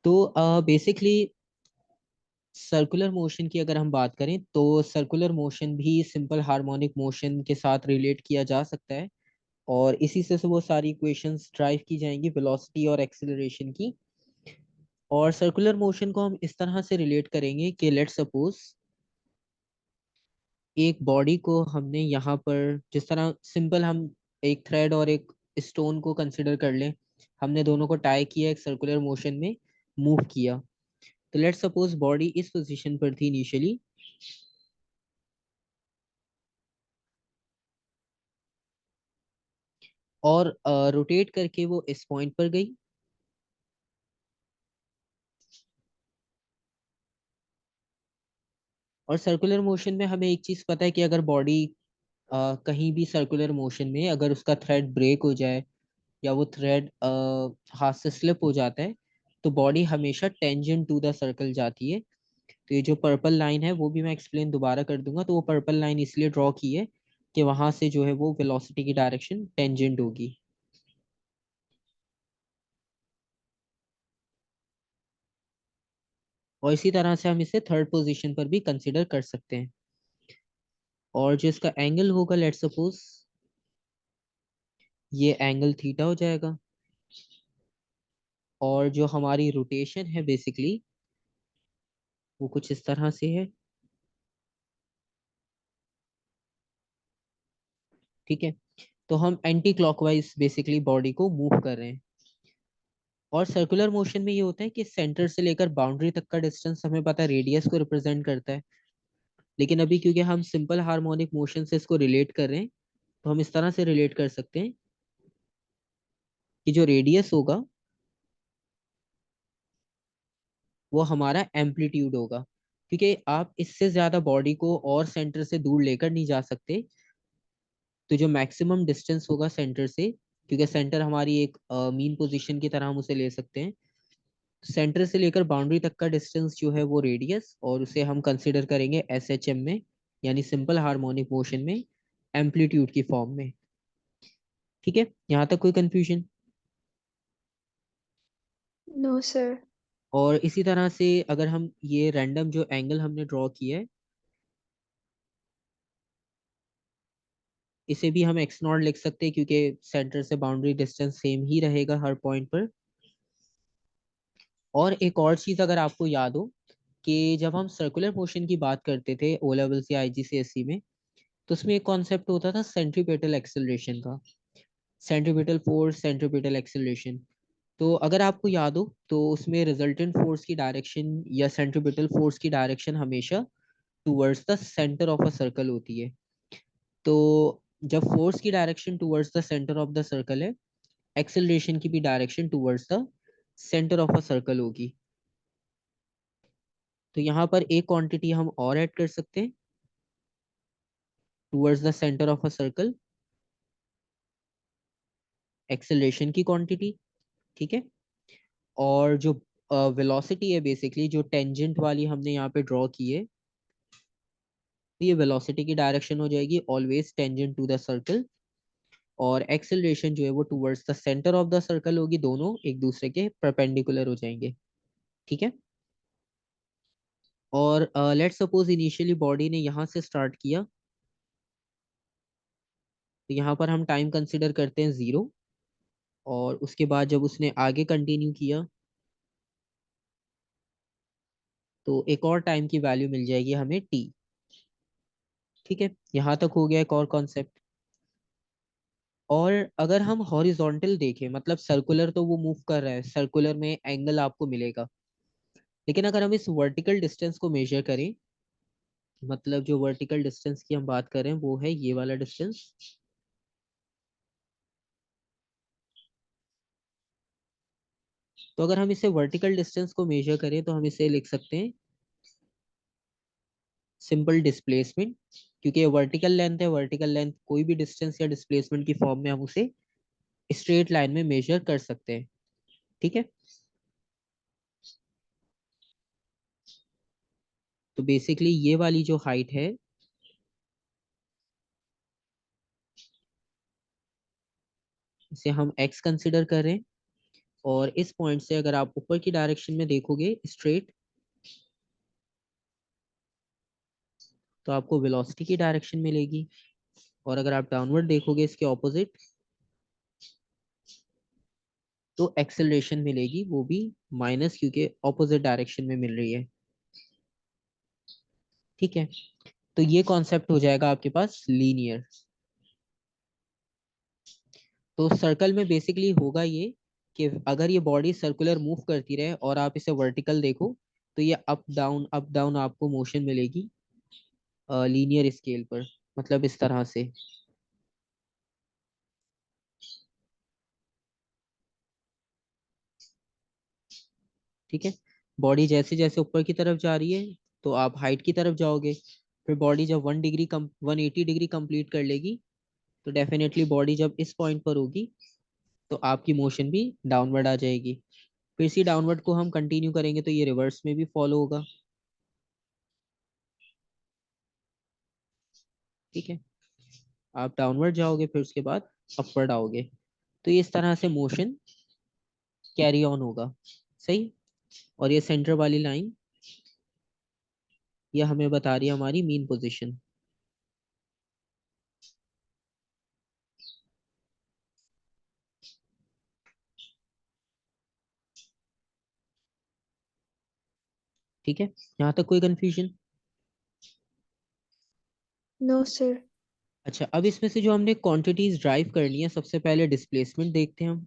तो basically circular motion की अगर हम बात करें तो सर्कुलर मोशन भी सिंपल हार्मोनिक मोशन के साथ रिलेट किया जा सकता है। और इसी से वो सारी इक्वेशंस ड्राइव की जाएंगी वेलोसिटी और एक्सेलरेशन की। और सर्कुलर मोशन को हम इस तरह से रिलेट करेंगे कि लेट सपोज एक बॉडी को हमने यहाँ पर जिस तरह सिंपल हम एक थ्रेड और एक स्टोन को कंसिडर कर लें। हमने दोनों को टाई किया, एक सर्कुलर मोशन में मूव किया। तो लेट सपोज बॉडी इस पोजीशन पर थी इनिशियली, और रोटेट करके वो इस पॉइंट पर गई। और सर्कुलर मोशन में हमें एक चीज पता है कि अगर बॉडी कहीं भी सर्कुलर मोशन में अगर उसका थ्रेड ब्रेक हो जाए या वो थ्रेड हाथ से स्लिप हो जाता है, तो बॉडी हमेशा टेंजेंट टू द सर्कल जाती है। तो ये जो पर्पल लाइन है वो भी मैं एक्सप्लेन दोबारा कर दूंगा। तो वो पर्पल लाइन इसलिए ड्रॉ की है कि वहां से जो है वो वेलोसिटी की डायरेक्शन टेंजेंट होगी। और इसी तरह से हम इसे थर्ड पोजीशन पर भी कंसिडर कर सकते हैं। और जो इसका एंगल होगा, लेट सपोज ये एंगल थीटा हो जाएगा। और जो हमारी रोटेशन है बेसिकली वो कुछ इस तरह से है। ठीक है। तो हम एंटी क्लॉकवाइज बेसिकली बॉडी को मूव कर रहे हैं। और सर्कुलर मोशन में ये होता है कि सेंटर से लेकर बाउंड्री तक का डिस्टेंस हमें पता है रेडियस को रिप्रेजेंट करता है। लेकिन अभी क्योंकि हम सिंपल हार्मोनिक मोशन से इसको रिलेट कर रहे हैं, तो हम इस तरह से रिलेट कर सकते हैं कि जो रेडियस होगा वो हमारा एम्पलीट्यूड होगा। क्योंकि आप इससे ज्यादा बॉडी को और सेंटर से दूर लेकर नहीं जा सकते। तो जो मैक्सिमम डिस्टेंस होगा सेंटर से, क्योंकि सेंटर हमारी एक मीन पोजीशन की तरह हम उसे ले सकते हैं। सेंटर से लेकर बाउंड्री तक का डिस्टेंस जो है वो रेडियस, और उसे हम कंसिडर करेंगे एस एच एम में, यानी सिंपल हार्मोनिक मोशन में एम्पलीट्यूड की फॉर्म में। ठीक है, यहाँ तक कोई कंफ्यूजन? No sir. और इसी तरह से अगर हम ये रैंडम जो एंगल हमने ड्रॉ किया है, इसे भी हम एक्स नॉट लिख सकते हैं क्योंकि सेंटर से बाउंड्री डिस्टेंस सेम ही रहेगा हर पॉइंट पर। और एक और चीज अगर आपको याद हो कि जब हम सर्कुलर मोशन की बात करते थे ओ लेवल्स या आईजीसीएसई में, तो उसमें एक कॉन्सेप्ट होता था सेंट्रीपेटल एक्सेलरेशन का। Centripetal force, centripetal acceleration. तो अगर आपको याद हो तो उसमें रिजल्टेंट फोर्स की डायरेक्शन या सेंट्रीपिटल फोर्स की डायरेक्शन हमेशा towards the centre of a circle होती है। तो जब फोर्स की direction towards the centre of the circle है, एक्सेलरेशन की भी direction towards the centre of a circle होगी। तो यहाँ पर एक क्वांटिटी हम और ऐड कर सकते हैं towards the centre of a circle, acceleration की क्वांटिटी। ठीक है। और जो वेलोसिटी है बेसिकली जो टेंजेंट वाली हमने यहाँ पे ड्रॉ की है, तो ये वेलोसिटी की डायरेक्शन हो जाएगी always tangent to the circle. और एक्सेलरेशन जो है वो towards the centre of the circle होगी, दोनों एक दूसरे के परपेंडिकुलर हो जाएंगे। ठीक है। और लेट्स सपोज इनिशियली बॉडी ने यहाँ से स्टार्ट किया, तो यहाँ पर हम टाइम कंसिडर करते हैं 0। और उसके बाद जब उसने आगे कंटिन्यू किया तो एक और टाइम की वैल्यू मिल जाएगी हमें t। ठीक है, यहाँ तक हो गया एक और कॉन्सेप्ट। और अगर हम हॉरिजॉन्टल देखें, मतलब सर्कुलर तो वो मूव कर रहा है, सर्कुलर में एंगल आपको मिलेगा। लेकिन अगर हम इस वर्टिकल डिस्टेंस को मेजर करें, मतलब जो वर्टिकल डिस्टेंस की हम बात कर रहे हैं वो है ये वाला डिस्टेंस। तो अगर हम इसे वर्टिकल डिस्टेंस को मेजर करें तो हम इसे लिख सकते हैं सिंपल डिस्प्लेसमेंट। क्योंकि ये वर्टिकल लेंथ है, वर्टिकल लेंथ कोई भी डिस्टेंस या डिस्प्लेसमेंट की फॉर्म में हम उसे स्ट्रेट लाइन में मेजर कर सकते हैं। ठीक है। तो बेसिकली ये वाली जो हाइट है, इसे हम एक्स कंसिडर कर रहे हैं। और इस पॉइंट से अगर आप ऊपर की डायरेक्शन में देखोगे स्ट्रेट, तो आपको वेलोसिटी की डायरेक्शन मिलेगी। और अगर आप डाउनवर्ड देखोगे इसके ऑपोजिट, तो एक्सेलरेशन मिलेगी, वो भी माइनस, क्योंकि ऑपोजिट डायरेक्शन में मिल रही है। ठीक है, तो ये कॉन्सेप्ट हो जाएगा आपके पास लीनियर। तो सर्कल में बेसिकली होगा ये कि अगर ये बॉडी सर्कुलर मूव करती रहे और आप इसे वर्टिकल देखो, तो ये अप डाउन आपको मोशन मिलेगी लीनियर स्केल पर, मतलब इस तरह से। ठीक है, बॉडी जैसे जैसे ऊपर की तरफ जा रही है, तो आप हाइट की तरफ जाओगे। फिर बॉडी जब 180 डिग्री कंप्लीट कर लेगी, तो डेफिनेटली बॉडी जब इस पॉइंट पर होगी, तो आपकी मोशन भी डाउनवर्ड आ जाएगी। फिर इसी डाउनवर्ड को हम कंटिन्यू करेंगे तो ये रिवर्स में भी फॉलो होगा। ठीक है, आप डाउनवर्ड जाओगे, फिर उसके बाद अपवर्ड आओगे, तो ये इस तरह से मोशन कैरी ऑन होगा। सही। और ये सेंटर वाली लाइन, ये हमें बता रही है हमारी मीन पोजीशन। ठीक है, यहाँ तक कोई कंफ्यूजन? No sir. अच्छा, अब इसमें से जो हमने क्वांटिटीज ड्राइव करनी है, सबसे पहले डिस्प्लेसमेंट देखते हैं हम।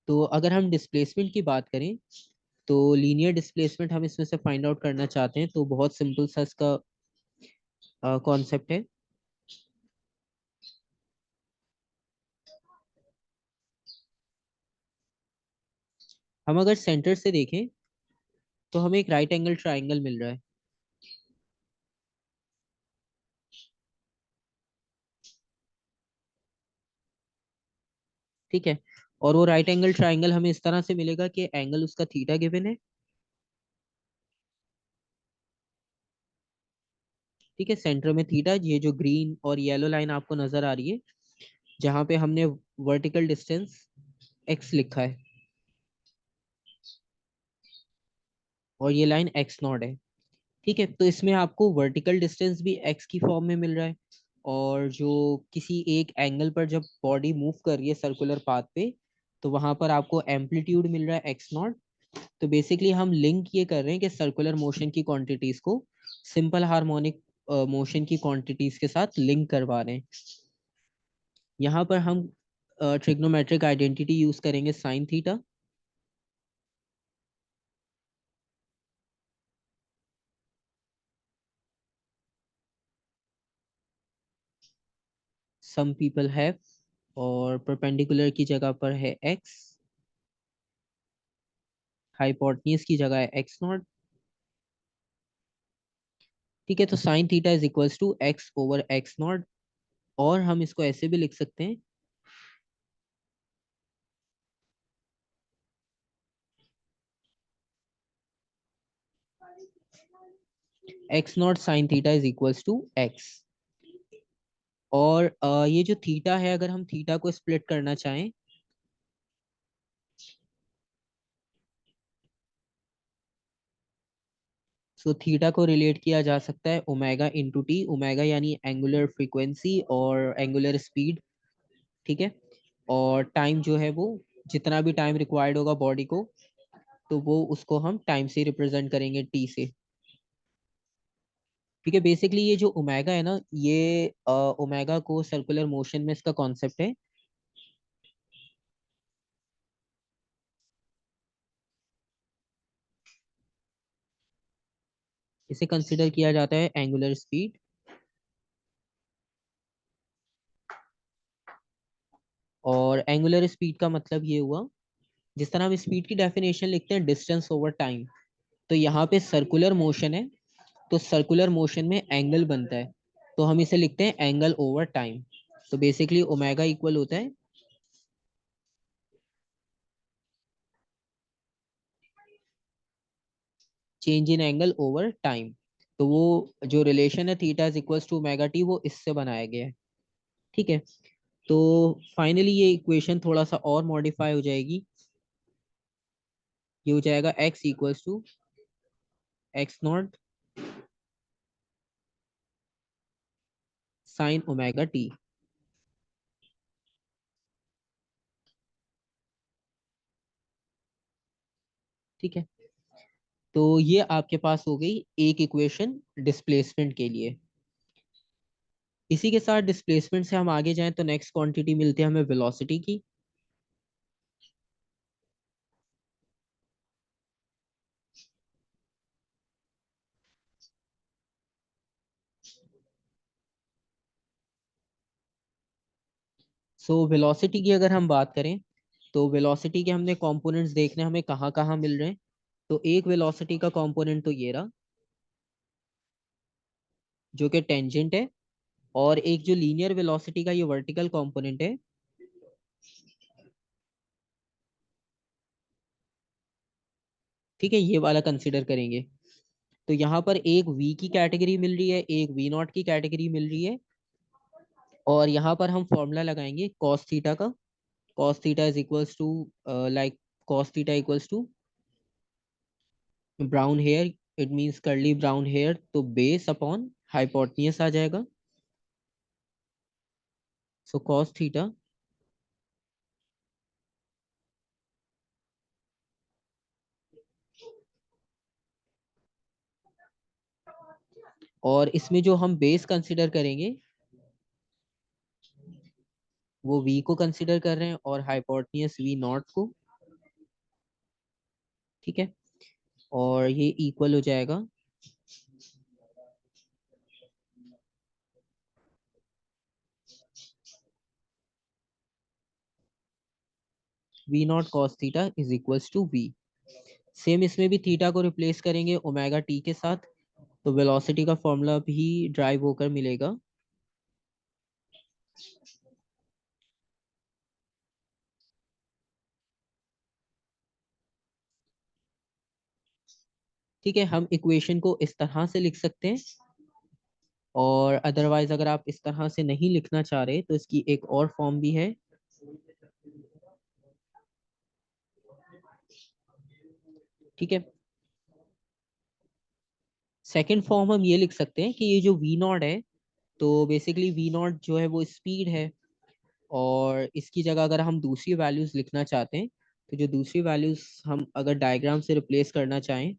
तो अगर हम डिस्प्लेसमेंट की बात करें, तो लीनियर डिस्प्लेसमेंट हम इसमें से फाइंड आउट करना चाहते हैं, तो बहुत सिंपल सा इसका कॉन्सेप्ट है। हम अगर सेंटर से देखें, तो हमें एक राइट एंगल ट्राइंगल मिल रहा है। ठीक है, और वो राइट एंगल ट्राइंगल हमें इस तरह से मिलेगा कि एंगल उसका थीटा गिवन है। ठीक है, सेंटर में थीटा, ये जो ग्रीन और येलो लाइन आपको नजर आ रही है, जहां पे हमने वर्टिकल डिस्टेंस एक्स लिखा है, और ये लाइन एक्स नॉट है। ठीक है, तो इसमें आपको वर्टिकल डिस्टेंस भी एक्स की फॉर्म में मिल रहा है, और जो किसी एक एंगल पर जब बॉडी मूव कर रही है सर्कुलर पाथ पे, तो वहां पर आपको एम्पलीट्यूड मिल रहा है एक्स नॉट। तो बेसिकली हम लिंक ये कर रहे हैं कि सर्कुलर मोशन की क्वांटिटीज को सिंपल हार्मोनिक मोशन की क्वांटिटीज के साथ लिंक करवा रहे हैं। यहाँ पर हम ट्रिग्नोमेट्रिक आइडेंटिटी यूज करेंगे sine theta. Some people have, और परपेंडिकुलर की जगह पर है एक्स, हाइपोटेन्यूज की जगह है एक्स नॉट। ठीक है, तो sine theta is equals to x over x naught, और हम इसको ऐसे भी लिख सकते हैं, x naught sine theta is equals to x. और ये जो थीटा है, अगर हम थीटा को स्प्लिट करना चाहें, सो थीटा को रिलेट किया जा सकता है ओमेगा इंटू टी, ओमेगा यानी एंगुलर फ्रीक्वेंसी और एंगुलर स्पीड। ठीक है, और टाइम जो है वो, जितना भी टाइम रिक्वायर्ड होगा बॉडी को, तो वो उसको हम टाइम से रिप्रेजेंट करेंगे टी से। ठीक है, बेसिकली ये जो ओमेगा है ना, ये ओमेगा को सर्कुलर मोशन में इसका कॉन्सेप्ट है। इसे कंसिडर किया जाता है एंगुलर स्पीड। और एंगुलर स्पीड का मतलब ये हुआ, जिस तरह हम स्पीड की डेफिनेशन लिखते हैं डिस्टेंस ओवर टाइम, तो यहाँ पे सर्कुलर मोशन है, तो सर्कुलर मोशन में एंगल बनता है, तो हम इसे लिखते हैं एंगल ओवर टाइम। तो बेसिकली ओमेगा इक्वल होता है change in angle over time. तो वो जो रिलेशन है theta is equals to omega t, वो इससे बनाया गया है। ठीक है। तो फाइनली ये इक्वेशन थोड़ा सा और मॉडिफाई हो जाएगी। ये हो जाएगा x equals to x naught sine omega t. ठीक है। तो ये आपके पास हो गई एक इक्वेशन डिस्प्लेसमेंट के लिए। इसी के साथ डिस्प्लेसमेंट से हम आगे जाएं तो नेक्स्ट क्वांटिटी मिलती है हमें वेलोसिटी की। सो वेलोसिटी की अगर हम बात करें तो वेलोसिटी के हमने कंपोनेंट्स देखने हमें कहाँ कहाँ मिल रहे हैं। तो एक वेलोसिटी का कंपोनेंट तो ये रहा, जो कि टेंजेंट है। और एक जो लीनियर वेलोसिटी का ये वर्टिकल कंपोनेंट है, ठीक है, ये वाला कंसिडर करेंगे। तो यहाँ पर एक v की कैटेगरी मिल रही है, एक v नॉट की कैटेगरी मिल रही है। और यहाँ पर हम फॉर्मूला लगाएंगे cos थीटा का। cos theta is equals to like cos theta equals to brown hair, it means curly brown hair, तो बेस अपॉन हाइपोटेन्यूज आ जाएगा। सो cos थीटा, और इसमें जो हम बेस कंसिडर करेंगे वो v को कंसिडर कर रहे हैं और हाइपोटेन्यूज v नॉट को। ठीक है। और ये इक्वल हो जाएगा v naught cos theta is equals to v। Same इसमें भी थीटा को रिप्लेस करेंगे ओमेगा टी के साथ, तो वेलोसिटी का फॉर्मूला भी ड्राइव होकर मिलेगा ठीक है। हम इक्वेशन को इस तरह से लिख सकते हैं, और अदरवाइज अगर आप इस तरह से नहीं लिखना चाह रहे तो इसकी एक और फॉर्म भी है। ठीक है। सेकेंड फॉर्म हम ये लिख सकते हैं कि ये जो वी नॉट है, तो बेसिकली वी नॉट जो है वो स्पीड है। और इसकी जगह अगर हम दूसरी वैल्यूज लिखना चाहते हैं, तो जो दूसरी वैल्यूज हम अगर डायग्राम से रिप्लेस करना चाहें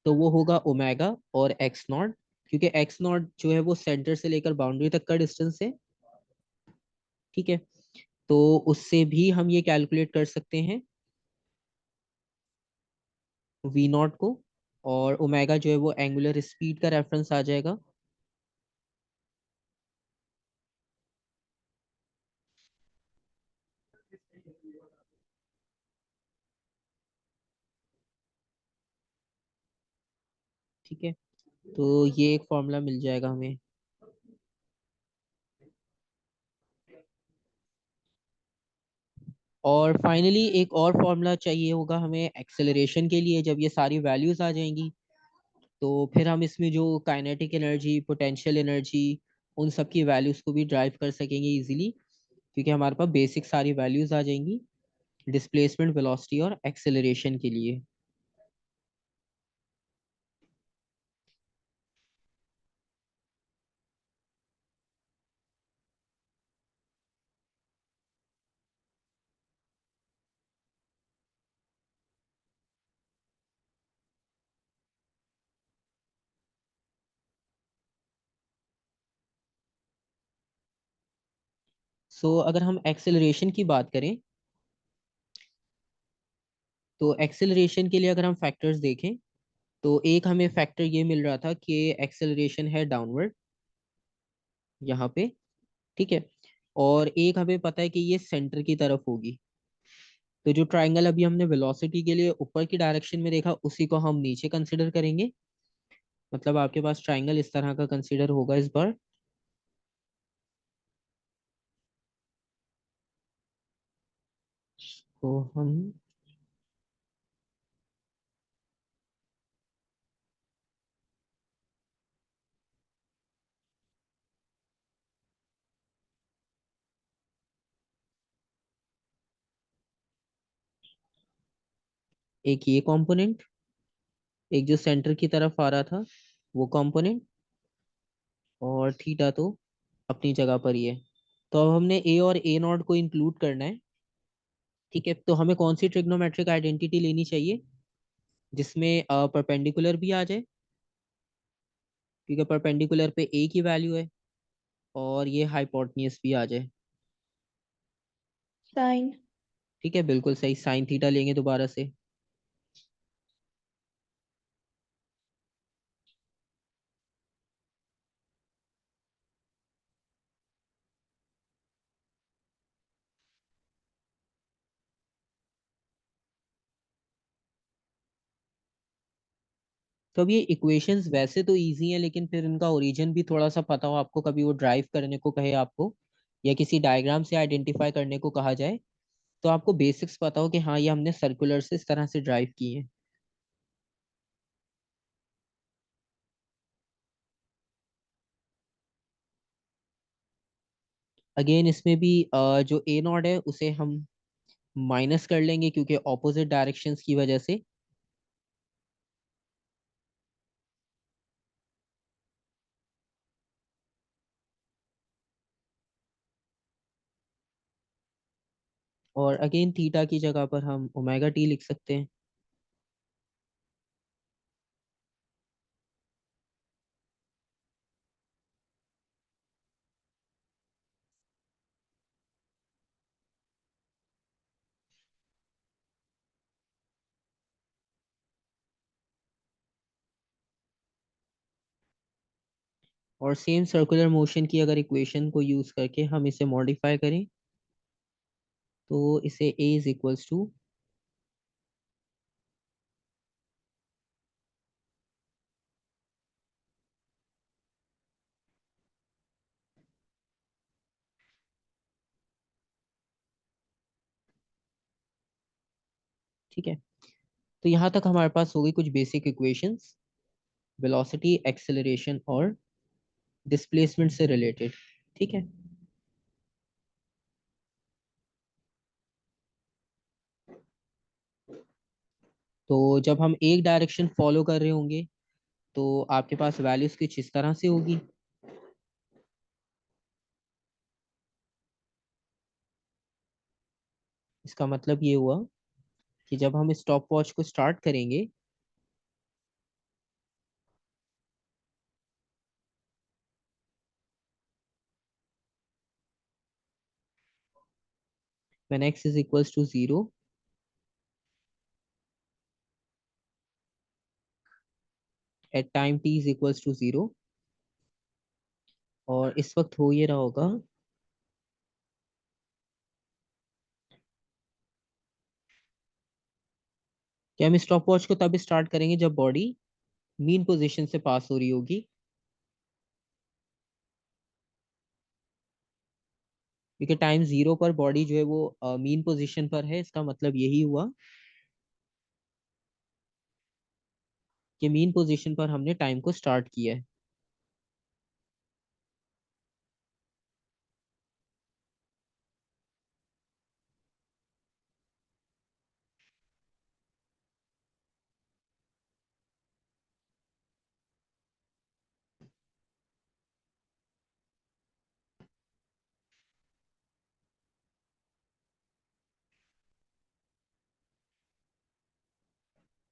तो वो होगा ओमेगा और एक्स नॉट, क्योंकि एक्स नॉट जो है वो सेंटर से लेकर बाउंड्री तक का डिस्टेंस है। ठीक है। तो उससे भी हम ये कैलकुलेट कर सकते हैं वी नॉट को। और ओमेगा जो है वो एंगुलर स्पीड का रेफरेंस आ जाएगा। ठीक है। तो ये एक फॉर्मूला मिल जाएगा हमें। और फाइनली एक और फॉर्मूला चाहिए होगा हमें एक्सेलरेशन के लिए। जब ये सारी वैल्यूज आ जाएंगी तो फिर हम इसमें जो काइनेटिक एनर्जी, पोटेंशियल एनर्जी, उन सब की वैल्यूज को भी ड्राइव कर सकेंगे इजीली, क्योंकि हमारे पास बेसिक सारी वैल्यूज आ जाएंगी डिस्प्लेसमेंट, वेलोसिटी और एक्सेलरेशन के लिए। अगर हम एक्सेलरेशन की बात करें तो एक्सेलरेशन के लिए अगर हम फैक्टर्स देखें तो एक हमें फैक्टर ये मिल रहा था कि एक्सेलरेशन है डाउनवर्ड यहाँ पे। ठीक है। और एक हमें पता है कि ये सेंटर की तरफ होगी। तो जो ट्रायंगल अभी हमने वेलोसिटी के लिए ऊपर की डायरेक्शन में देखा उसी को हम नीचे कंसिडर करेंगे। मतलब आपके पास ट्रायंगल इस तरह का कंसिडर होगा इस बार। तो हम एक ये कंपोनेंट, एक जो सेंटर की तरफ आ रहा था वो कंपोनेंट, और थीटा तो अपनी जगह पर ही है। तो अब हमने ए और ए नॉट को इंक्लूड करना है। ठीक है, तो हमें कौन सी ट्रिग्नोमेट्रिक आइडेंटिटी लेनी चाहिए जिसमें परपेंडिकुलर भी आ जाए, क्योंकि परपेंडिकुलर पे ए की वैल्यू है, और ये हाइपोटेन्यूज भी आ जाए। साइन। ठीक है, बिल्कुल सही, साइन थीटा लेंगे दोबारा से। तो अब ये इक्वेशंस वैसे तो इजी हैं, लेकिन फिर इनका ओरिजिन भी थोड़ा सा पता हो आपको, कभी वो ड्राइव करने को कहे आपको या किसी डायग्राम से आइडेंटिफाई करने को कहा जाए, तो आपको बेसिक्स पता हो कि हाँ ये हमने सर्कुलर से इस तरह से ड्राइव किए हैं। अगेन इसमें भी जो ए नॉट है उसे हम माइनस कर लेंगे क्योंकि ऑपोजिट डायरेक्शंस की वजह से। और अगेन थीटा की जगह पर हम ओमेगा टी लिख सकते हैं। और सेम सर्कुलर मोशन की अगर इक्वेशन को यूज करके हम इसे मॉडिफाई करें, तो इसे ए इज इक्वल्स टू, ठीक है। तो यहाँ तक हमारे पास हो गई कुछ बेसिक इक्वेशंस वेलोसिटी, एक्सेलरेशन और डिस्प्लेसमेंट से रिलेटेड। ठीक है, तो जब हम एक डायरेक्शन फॉलो कर रहे होंगे तो आपके पास वैल्यूज कुछ इस तरह से होगी। इसका मतलब ये हुआ कि जब हम स्टॉप वॉच को स्टार्ट करेंगे, when x is equals to 0, at time t is equals to 0, और इस वक्त हो ये रहा होगा कि हम स्टॉप वॉच को तब स्टार्ट करेंगे जब बॉडी मीन पोजीशन से पास हो रही होगी, क्योंकि टाइम 0 पर बॉडी जो है वो मीन पोजीशन पर है। इसका मतलब यही हुआ कि मीन पोजीशन पर हमने टाइम को स्टार्ट किया है।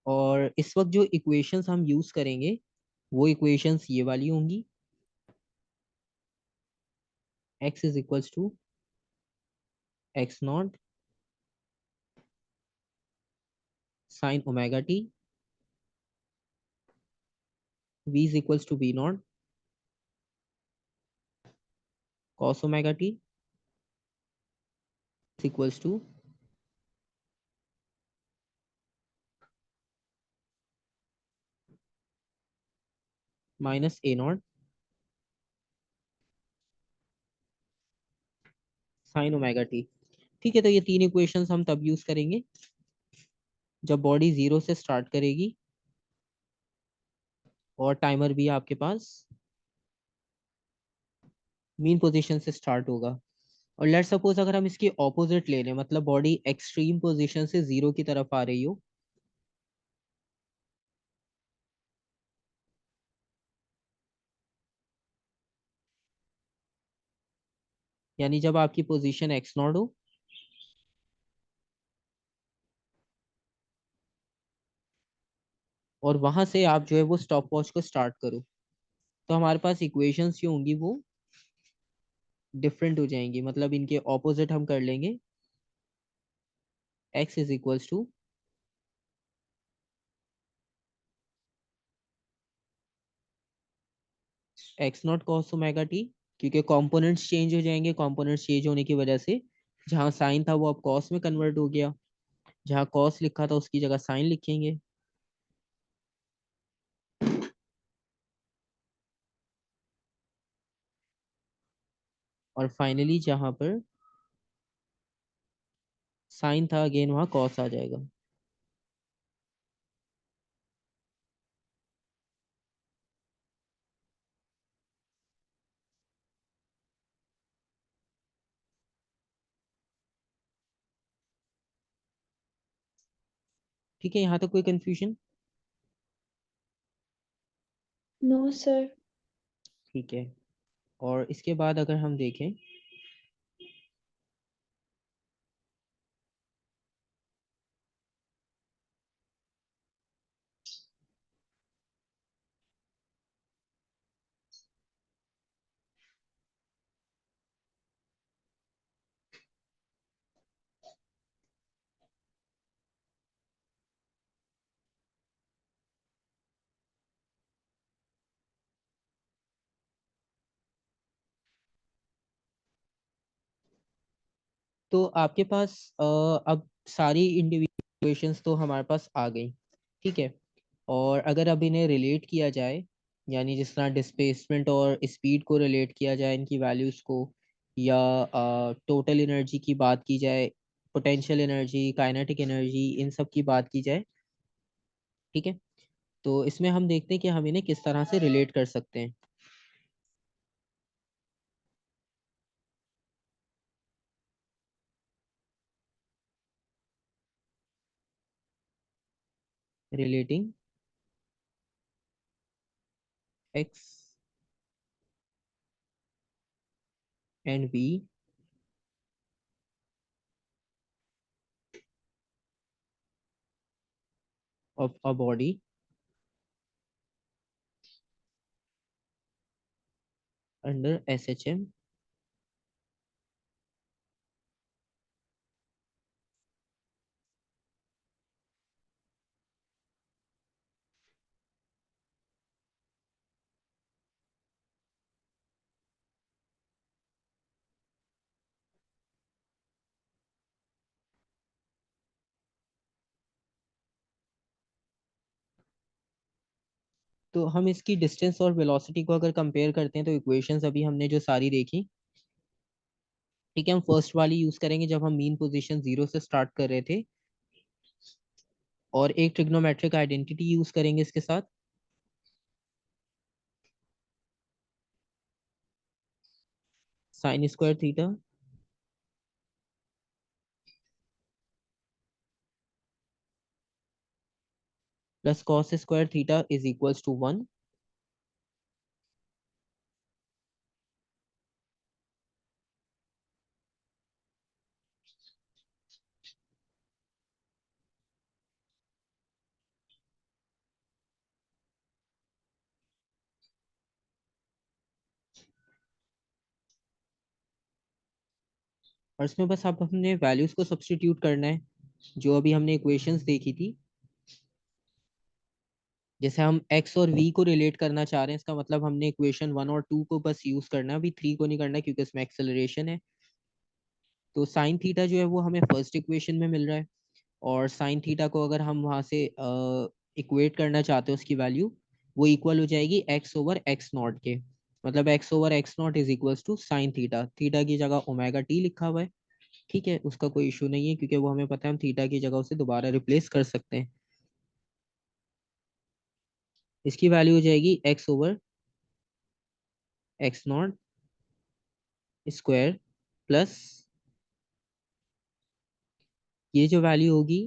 और इस वक्त जो इक्वेशंस हम यूज करेंगे वो इक्वेशंस ये वाली होंगी। x is equals to x naught sine omega t, v is equals to v naught cos omega t equals to minus a naught sine omega t. ठीक है, तो ये तीन इक्वेशंस हम तब यूज करेंगे जब बॉडी 0 से स्टार्ट करेगी और टाइमर भी आपके पास मीन पोजीशन से स्टार्ट होगा। और लेट सपोज अगर हम इसकी ऑपोजिट ले लें, मतलब बॉडी एक्सट्रीम पोजीशन से 0 की तरफ आ रही हो, यानी जब आपकी पोजीशन एक्स नॉट हो और वहां से आप जो है वो स्टॉप वॉच को स्टार्ट करो, तो हमारे पास इक्वेशंस जो होंगी वो डिफरेंट हो जाएंगी, मतलब इनके ऑपोजिट हम कर लेंगे। X is equals to x naught cos omega t, क्योंकि कंपोनेंट्स चेंज हो जाएंगे, कंपोनेंट्स चेंज होने की वजह से जहाँ साइन था वो अब कॉस में कन्वर्ट हो गया, जहाँ कॉस लिखा था उसकी जगह साइन लिखेंगे। और फाइनली जहाँ पर साइन था अगेन वहाँ कॉस आ जाएगा। ठीक है, यहाँ तक कोई कंफ्यूजन? No sir. ठीक है। और इसके बाद अगर हम देखें तो आपके पास अब सारी इंडिविजुएशंस तो हमारे पास आ गई। ठीक है। और अगर अब इन्हें रिलेट किया जाए, यानी जिस तरह डिस्प्लेसमेंट और स्पीड को रिलेट किया जाए इनकी वैल्यूज को, या टोटल एनर्जी की बात की जाए, पोटेंशियल एनर्जी, काइनेटिक एनर्जी, इन सब की बात की जाए। ठीक है। तो इसमें हम देखते हैं कि हम इन्हें किस तरह से रिलेट कर सकते हैं। Relating x and v of a body under S H M. तो हम इसकी डिस्टेंस और वेलोसिटी को अगर कंपेयर करते हैं तो इक्वेशंस अभी हमने जो सारी देखी, ठीक है, हम फर्स्ट वाली यूज करेंगे जब हम मीन पोजीशन जीरो से स्टार्ट कर रहे थे, और एक ट्रिग्नोमेट्रिक आइडेंटिटी यूज करेंगे इसके साथ। Sine square theta plus cos square theta is equals to 1। और इसमें बस अब हमने वैल्यूज को सब्स्टिट्यूट करना है जो अभी हमने इक्वेशंस देखी थी। जैसे हम एक्स और वी को रिलेट करना चाह रहे हैं, इसका मतलब हमने इक्वेशन वन और टू को बस यूज करना है, अभी थ्री को नहीं करना है क्योंकि इसमें एक्सेलरेशन है। तो साइन थीटा जो है वो हमें फर्स्ट इक्वेशन में मिल रहा है, और साइन थीटा को अगर हम वहां से इक्वेट करना चाहते हैं उसकी वैल्यू, वो इक्वल हो जाएगी एक्स ओवर एक्स नॉट के। मतलब x over x naught is equals to sine theta, theta की जगह ओमेगा टी लिखा हुआ है। ठीक है, उसका कोई इशू नहीं है क्योंकि वो हमें पता है हम थीटा की जगह उसे दोबारा रिप्लेस कर सकते हैं। इसकी वैल्यू हो जाएगी x over x naught square plus ये जो वैल्यू होगी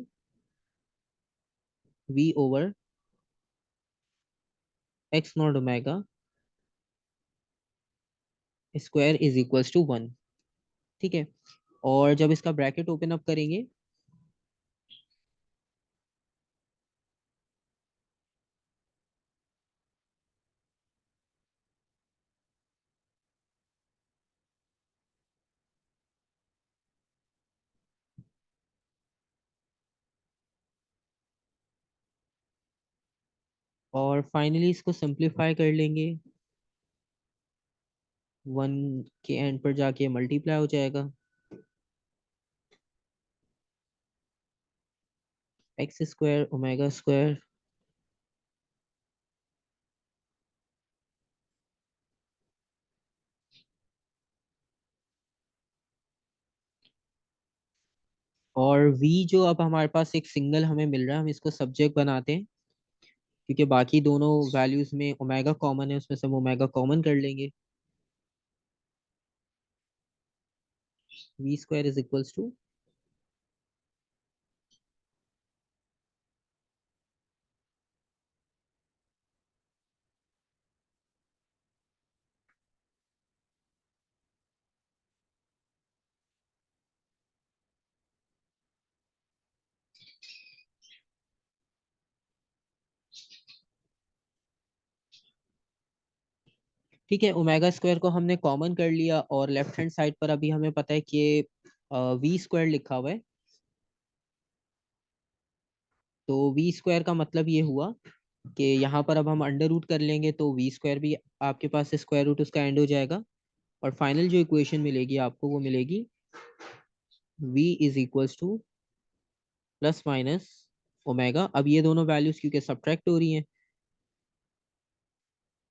v over x naught omega square is equals to 1। ठीक है। और जब इसका ब्रैकेट ओपन अप करेंगे और फाइनली इसको सिंप्लीफाई कर लेंगे, 1 के एंड पर जाके मल्टीप्लाई हो जाएगा, एक्स स्क्वायर ओमेगा स्क्वायर और v जो अब हमारे पास एक सिंगल हमें मिल रहा है, हम इसको सब्जेक्ट बनाते हैं क्योंकि बाकी दोनों वैल्यूज में ओमेगा कॉमन है, उसमें से हम ओमेगा कॉमन कर लेंगे। V square is equals to, ठीक है, ओमेगा स्क्वायर को हमने कॉमन कर लिया और लेफ्ट हैंड साइड पर अभी हमें पता है कि वी स्क्वायर लिखा हुआ है। तो वी स्क्वायर का मतलब ये हुआ कि यहाँ पर अब हम अंडर रूट कर लेंगे तो वी स्क्वायर भी आपके पास स्क्वायर रूट उसका एंड हो जाएगा और फाइनल जो इक्वेशन मिलेगी आपको वो मिलेगी v is equals two plus minus omega. अब ये दोनों वैल्यूज क्योंकि सब्ट्रैक्ट हो रही हैं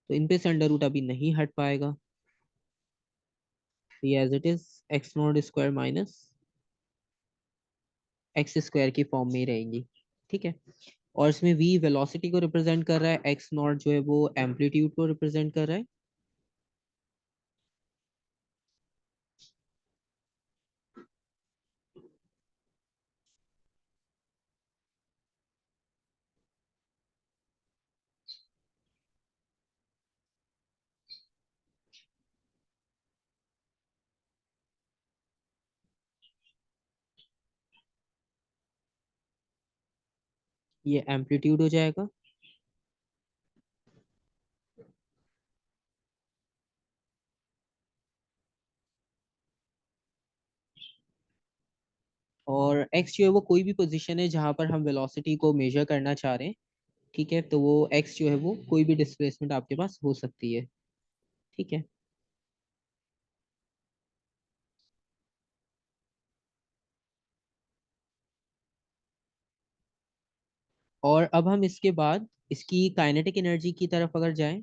तो इन पे से अंडर रूट अभी नहीं हट पाएगा, तो ये as it is x naught square minus x square की फॉर्म में ही रहेंगी। ठीक है, और इसमें v वेलोसिटी को रिप्रेजेंट कर रहा है, एक्स नॉट जो है वो एम्पलीट्यूड को रिप्रेजेंट कर रहा है। ये एम्पलीट्यूड हो जाएगा और x जो है वो कोई भी पोजीशन है जहां पर हम वेलोसिटी को मेजर करना चाह रहे हैं। ठीक है, तो वो x जो है वो कोई भी डिस्प्लेसमेंट आपके पास हो सकती है। ठीक है, और अब हम इसके बाद इसकी काइनेटिक एनर्जी की तरफ अगर जाएं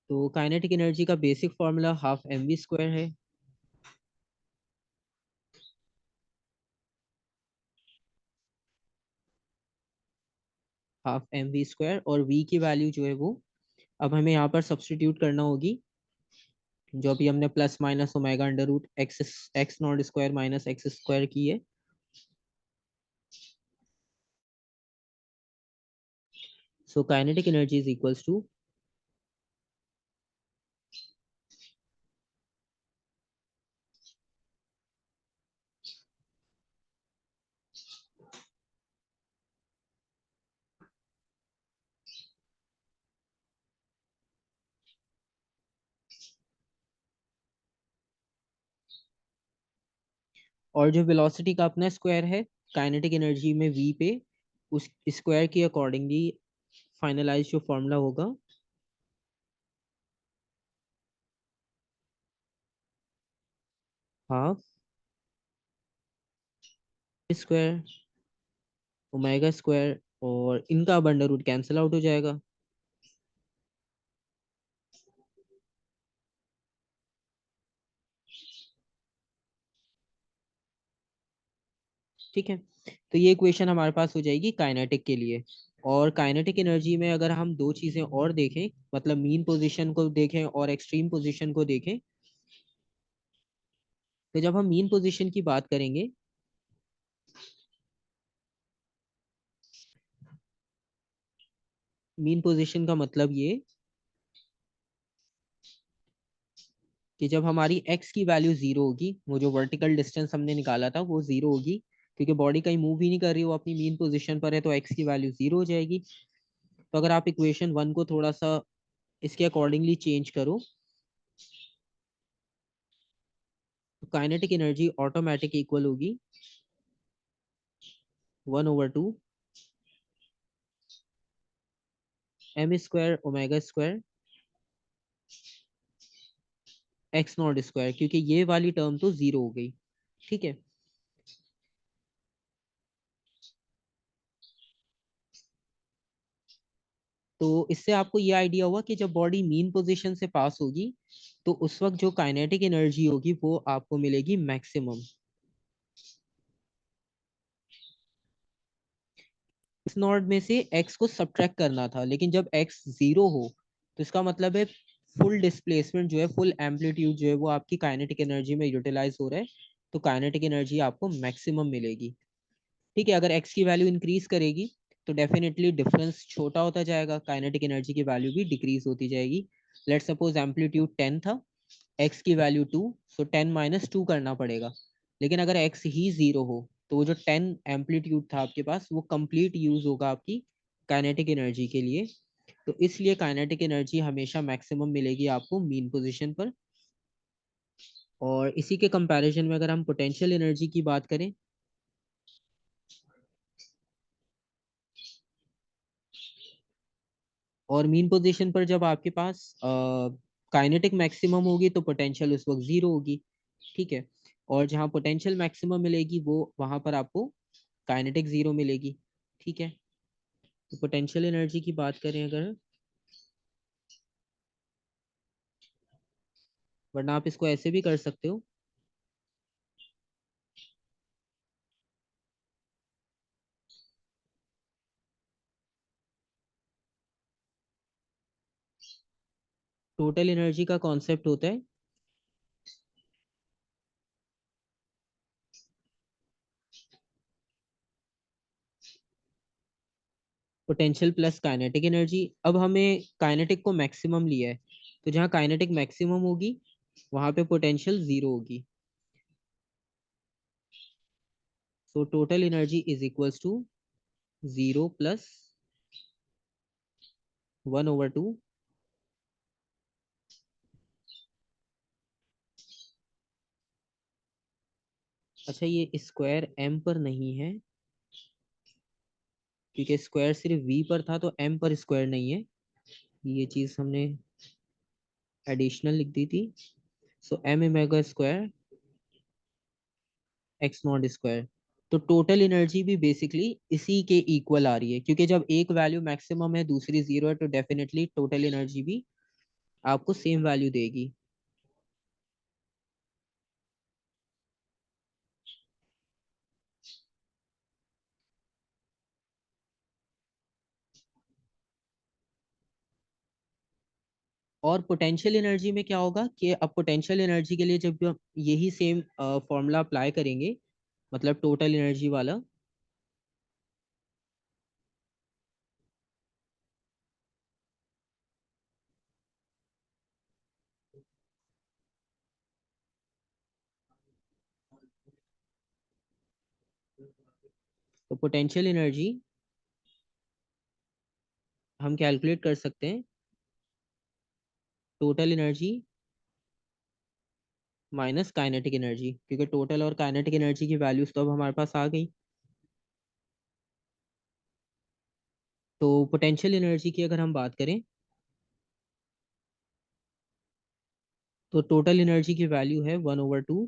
तो काइनेटिक एनर्जी का basic formula half m v square है। हाफ एम वी स्क्वायर और v की वैल्यू जो है वो अब हमें यहाँ पर सब्स्टिट्यूट करना होगी, जो अभी हमने plus minus omega under root x x naught square minus x square की है। So kinetic energy is equals to, और जो वेलोसिटी का अपना स्क्वायर है काइनेटिक एनर्जी में v पे, उस स्क्वायर के अकॉर्डिंगली फाइनलाइज जो फॉर्मूला होगा हाफ स्क्वायर ओमेगा स्क्वायर और इनका अब अंडर रूट कैंसिल आउट हो जाएगा। ठीक है, तो ये इक्वेशन हमारे पास हो जाएगी काइनेटिक के लिए। और काइनेटिक एनर्जी में अगर हम दो चीजें और देखें, मतलब मीन पोजीशन को देखें और एक्सट्रीम पोजीशन को देखें, तो जब हम मीन पोजीशन की बात करेंगे, मीन पोजीशन का मतलब ये कि जब हमारी एक्स की वैल्यू जीरो होगी, वो जो वर्टिकल डिस्टेंस हमने निकाला था वो जीरो होगी, क्योंकि बॉडी कहीं मूव ही नहीं कर रही, वो अपनी मीन पोजीशन पर है, तो एक्स की वैल्यू जीरो हो जाएगी। तो अगर आप इक्वेशन वन को थोड़ा सा इसके अकॉर्डिंगली चेंज करो, तो काइनेटिक एनर्जी ऑटोमेटिक इक्वल होगी 1/2 m² omega square X naught square, क्योंकि ये वाली टर्म तो जीरो हो गई। ठीक है, तो इससे आपको ये आइडिया हुआ कि जब बॉडी मीन पोजीशन से पास होगी, तो उस वक्त जो काइनेटिक एनर्जी होगी वो आपको मिलेगी मैक्सिमम। इस नॉट में से x को सब्ट्रैक्ट करना था, लेकिन जब x जीरो हो तो इसका मतलब है फुल डिस्प्लेसमेंट जो है, फुल एम्पलीट्यूड जो है वो आपकी काइनेटिक एनर्जी में यूटिलाइज हो रहा है, तो काइनेटिक एनर्जी आपको मैक्सिमम मिलेगी। ठीक है, अगर x की वैल्यू इंक्रीज करेगी तो डेफिनेटली डिफरेंस छोटा होता जाएगा, काइनेटिक एनर्जी की वैल्यू भी डिक्रीज होती जाएगी। लेट सपोज एम्पलीट्यूड 10 था, x की वैल्यू 2, सो 10 - 2 करना पड़ेगा। लेकिन अगर x ही जीरो हो तो वो जो 10 एम्पलीट्यूड था आपके पास वो कंप्लीट यूज होगा आपकी काइनेटिक एनर्जी के लिए। तो इसलिए काइनेटिक एनर्जी हमेशा मैक्सिमम मिलेगी आपको मीन पोजीशन पर। और इसी के कंपैरिजन में अगर हम पोटेंशियल एनर्जी की बात करें, और मीन पोजीशन पर जब आपके पास काइनेटिक मैक्सिमम होगी तो पोटेंशियल उस वक्त जीरो होगी। ठीक है, और जहाँ पोटेंशियल मैक्सिमम मिलेगी वो वहां पर आपको काइनेटिक जीरो मिलेगी। ठीक है, तो पोटेंशियल एनर्जी की बात करें अगर, वरना आप इसको ऐसे भी कर सकते हो, टोटल एनर्जी का कॉन्सेप्ट होता है पोटेंशियल प्लस काइनेटिक एनर्जी। अब हमें काइनेटिक को मैक्सिमम लिया है, तो जहाँ काइनेटिक मैक्सिमम होगी वहां पे पोटेंशियल जीरो होगी। So total energy is equals to zero plus 1/2। अच्छा, ये स्क्वायर एम पर नहीं है, क्योंकि स्क्वायर सिर्फ वी पर था, तो एम पर स्क्वायर नहीं है, ये चीज हमने एडिशनल लिख दी थी। So M omega square X naught square. तो टोटल एनर्जी भी बेसिकली इसी के इक्वल आ रही है, क्योंकि जब एक वैल्यू मैक्सिमम है दूसरी जीरो है, तो डेफिनेटली टोटल एनर्जी भी आपको सेम वैल्यू देगी। और पोटेंशियल एनर्जी में क्या होगा कि अब पोटेंशियल एनर्जी के लिए जब भी हम यही सेम फॉर्मूला अप्लाई करेंगे, मतलब टोटल एनर्जी वाला, तो पोटेंशियल एनर्जी हम कैलकुलेट कर सकते हैं total energy minus kinetic energy, क्योंकि टोटल और काइनेटिक एनर्जी की वैल्यूज तो अब हमारे पास आ गई। तो पोटेंशियल एनर्जी की अगर हम बात करें, तो टोटल एनर्जी की वैल्यू है 1/2,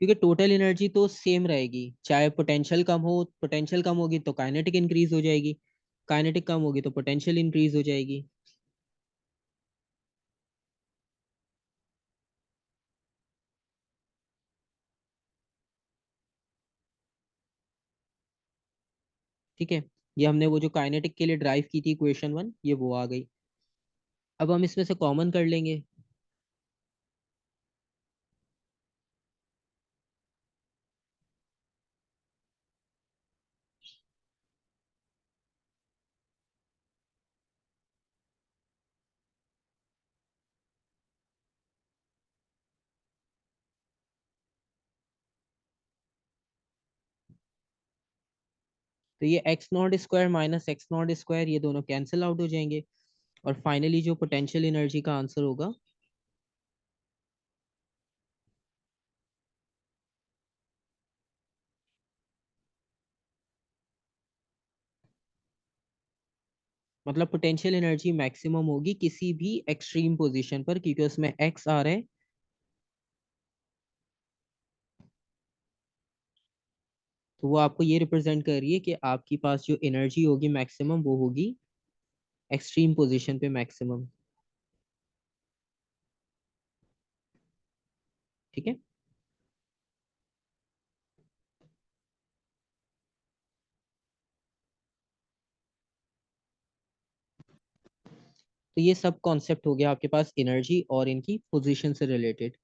क्योंकि टोटल एनर्जी तो सेम रहेगी, चाहे पोटेंशियल कम हो, पोटेंशियल कम होगी तो काइनेटिक इंक्रीज हो जाएगी, काइनेटिक कम होगी तो पोटेंशियल इंक्रीज हो जाएगी। ठीक है, ये हमने वो जो काइनेटिक के लिए ड्राइव की थी इक्वेशन वन, ये वो आ गई। अब हम इसमें से कॉमन कर लेंगे। तो ये x naught square minus x naught square ये दोनों कैंसिल आउट हो जाएंगे। और फाइनली जो पोटेंशियल एनर्जी का आंसर होगा, मतलब पोटेंशियल एनर्जी मैक्सिमम होगी किसी भी एक्सट्रीम पोजीशन पर, क्योंकि उसमें एक्स आ रहा है। तो वो आपको ये रिप्रेजेंट कर रही है कि आपके पास जो एनर्जी होगी मैक्सिमम, वो होगी एक्सट्रीम पोजीशन पे मैक्सिमम। ठीक है। तो ये सब कॉन्सेप्ट हो गया आपके पास एनर्जी और इनकी पोजीशन से रिलेटेड।